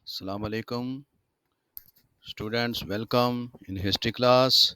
Assalamu alaikum. Students, welcome in history class.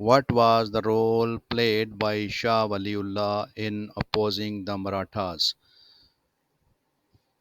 What was the role played by Shah Waliullah in opposing the Marathas?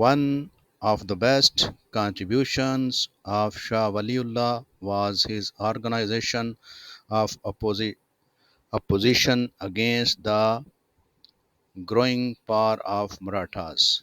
One of the best contributions of Shah Waliullah was his organization of opposition against the growing power of Marathas.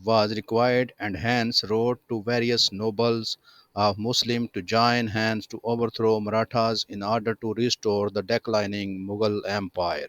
was required and hence wrote to various nobles of Muslim to join hands to overthrow Marathas in order to restore the declining Mughal empire.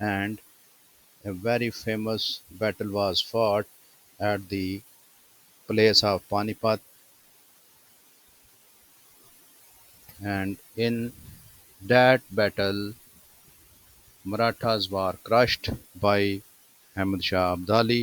and a very famous battle was fought at the place of Panipat, and in that battle Marathas were crushed by Ahmad Shah Abdali।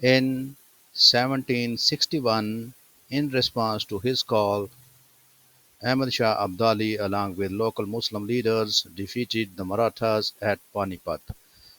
In 1761, in response to his call, Ahmad Shah Abdali along with local Muslim leaders defeated the Marathas at Panipat।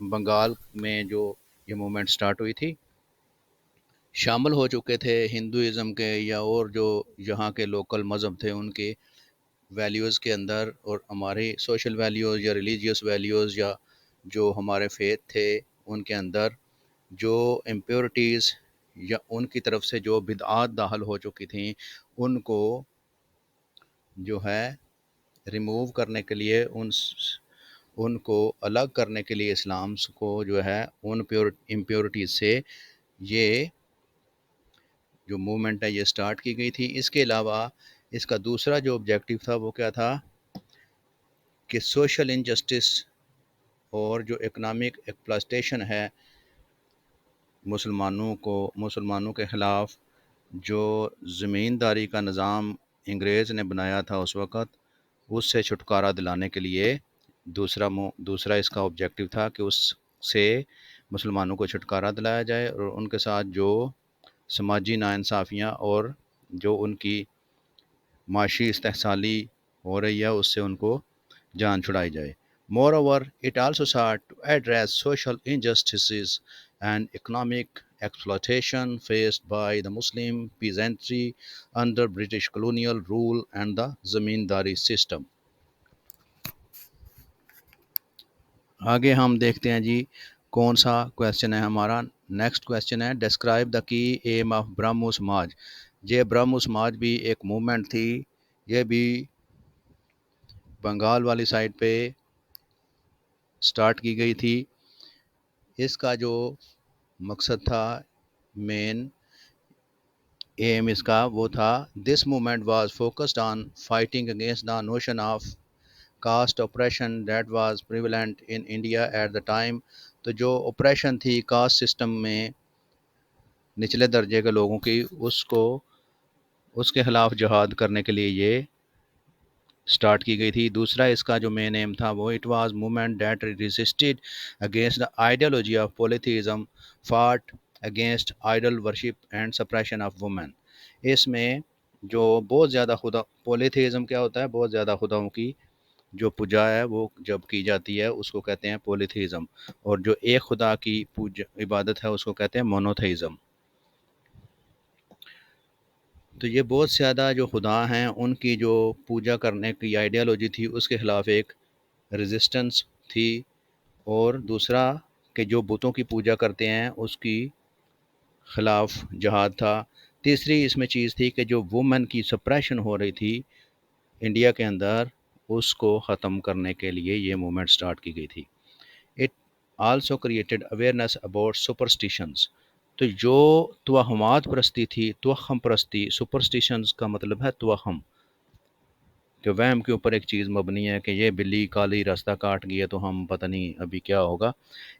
Bengal میں جو یہ movement start ہوئی تھی شامل ہو چکے تھے Hinduism کے یا اور جو یہاں کے لوکل مذہب تھے ان کے ویلیوز کے اندر، اور ہمارے سوشل ویلیوز یا ریلیجیس ویلیوز یا جو ہمارے فیتھ تھے ان کے اندر جو امپیورٹیز یا ان کی طرف سے جو بدعات داخل ہو چکی تھیں ان کو جو ہے ریموو کرنے کے لیے ان کو الگ کرنے کے لیے اسلام کو جو ہے ان امپیورٹیز سے یہ جو موومنٹ ہے یہ سٹارٹ کی گئی تھی۔ اس کے علاوہ اس کا دوسرا جو آبجیکٹیو تھا وہ کیا تھا کہ سوشل انجسٹس اور جو اکنامک ایکسپلائٹیشن ہے مسلمانوں کے خلاف جو زمینداری کا نظام انگریز نے بنایا تھا اس وقت، اس سے چھٹکارا دلانے کے لیے دوسرا اس کا آبجیکٹیو تھا کہ اس سے مسلمانوں کو چھٹکارا دلایا جائے اور ان کے ساتھ جو سماجی ناانصافیاں اور جو ان کی معاشی استحصالی ہو رہی ہے اس سے ان کو جان چھڑائی جائے۔ Moreover, it also sought to address social injustices and economic exploitation faced by the Muslim peasantry under British colonial rule and the zamindari system۔ آگے ہم دیکھتے ہیں جی کون سا کویشچن ہے ہمارا۔ نیکسٹ کویشچن ہے ڈسکرائب دا کی ایم آف برہمو سماج۔ یہ برہمو سماج بھی ایک موومنٹ تھی، یہ بھی بنگال والی سائڈ پہ سٹارٹ کی گئی تھی۔ اس کا جو مقصد تھا، مین ایم اس کا وہ تھا، this movement was focused on fighting against the notion of caste oppression that was prevalent in India at the time. تو جو اپریشن تھی کاسٹ سسٹم میں نچلے درجے کے لوگوں کی، اس کے خلاف جہاد کرنے کے لیے یہ سٹارٹ کی گئی تھی۔ دوسرا اس کا جو مین ایم تھا وہ it was movement that resisted against the ideology of polytheism, fought against idol worship and suppression of women. اس میں جو بہت زیادہ پولیتھیزم کیا ہوتا ہے، بہت زیادہ خداؤں کی جو پوجا ہے وہ جب کی جاتی ہے اس کو کہتے ہیں پولیتھیزم، اور جو ایک خدا کی عبادت ہے اس کو کہتے ہیں مونوتھیزم۔ تو یہ بہت زیادہ جو خدا ہیں ان کی جو پوجا کرنے کی آئیڈیالوجی تھی اس کے خلاف ایک ریزسٹنس تھی، اور دوسرا کہ جو بتوں کی پوجا کرتے ہیں اس کی خلاف جہاد تھا۔ تیسری اس میں چیز تھی کہ جو وومن کی سپریشن ہو رہی تھی انڈیا کے اندر اس کو ختم کرنے کے لیے یہ موومنٹ سٹارٹ کی گئی تھی۔ It also created awareness about superstitions. تو جو توہمات پرستی تھی، توہم پرستی، سپرسٹیشنز کا مطلب ہے توہم، کہ وہم کے اوپر ایک چیز مبنی ہے کہ یہ بلی کالی راستہ کاٹ گئی ہے تو ہم پتہ نہیں ابھی کیا ہوگا،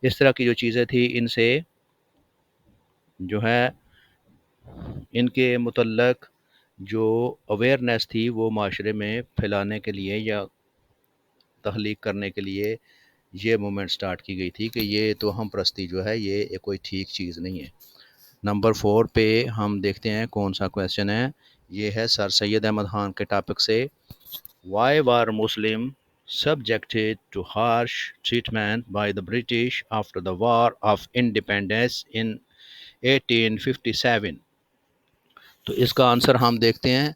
اس طرح کی جو چیزیں تھیں ان سے جو ہے ان کے متعلق جو اویئرنیس تھی وہ معاشرے میں پھیلانے کے لیے یا تخلیق کرنے کے لیے یہ موومنٹ سٹارٹ کی گئی تھی کہ یہ توہم پرستی جو ہے یہ کوئی ٹھیک چیز نہیں ہے۔ نمبر 4 پہ ہم دیکھتے ہیں کون سا کویشچن ہے، یہ ہے سر سید احمد خان کے ٹاپک سے، why were Muslim subjected to harsh treatment by the British after the War of Independence in 1857۔ تو اس کا آنسر ہم دیکھتے ہیں،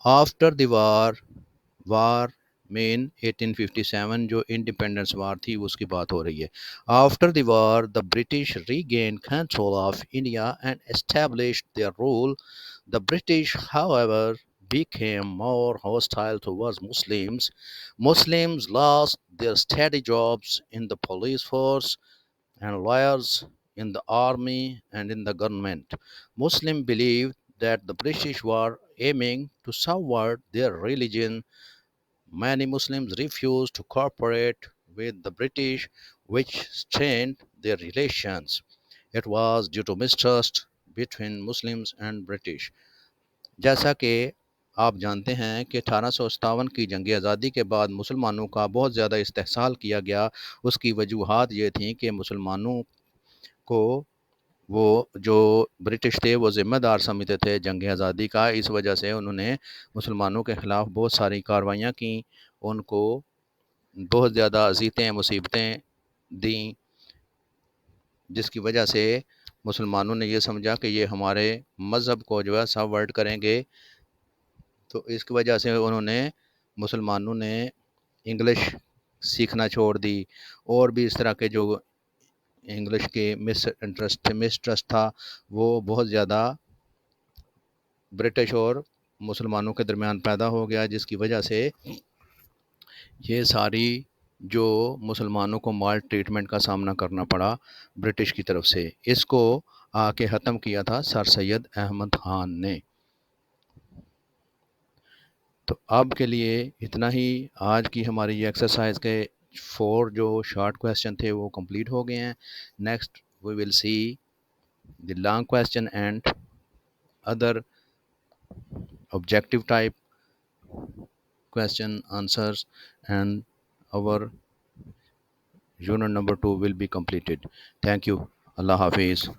آفٹر دی وار مین 1857 جو انڈیپینڈنس وار تھی اس کی بات ہو رہی ہے۔ After the war the British regained control of India and established their rule. The British however became more hostile towards Muslims. Muslims lost their steady jobs in the police force and lawyers in the army and in the government. Muslims believed that the British were aiming to subvert their religion. Many Muslims refused to cooperate with the British, which strained their relations. It was due to mistrust between Muslims and British۔ جیسا کہ آپ جانتے ہیں کہ 1857 کی جنگ آزادی کے بعد مسلمانوں کا بہت زیادہ استحصال کیا گیا۔ اس کی وجوہات یہ تھیں کہ مسلمانوں کو وہ جو برٹش تھے وہ ذمہ دار سمجھتے تھے جنگ آزادی کا، اس وجہ سے انہوں نے مسلمانوں کے خلاف بہت ساری کارروائیاں کیں، ان کو بہت زیادہ اذیتیں مصیبتیں دیں، جس کی وجہ سے مسلمانوں نے یہ سمجھا کہ یہ ہمارے مذہب کو جو ہے سبورٹ کریں گے، تو اس کی وجہ سے انہوں نے مسلمانوں نے انگلش سیکھنا چھوڑ دی، اور بھی اس طرح کے جو انگلش کے مسٹرسٹ تھا وہ بہت زیادہ برٹش اور مسلمانوں کے درمیان پیدا ہو گیا، جس کی وجہ سے یہ ساری جو مسلمانوں کو مال ٹریٹمنٹ کا سامنا کرنا پڑا برٹش کی طرف سے، اس کو آ کے ختم کیا تھا سر سید احمد خان نے۔ تو اب کے لیے اتنا ہی، آج کی ہماری یہ ایکسرسائز کے 4 جو شارٹ کویسچن تھے وہ کمپلیٹ ہو گئے ہیں۔ Next we will see the long question and other objective type question answers, and our unit number 2 will be completed. Thank you. Allah Hafiz.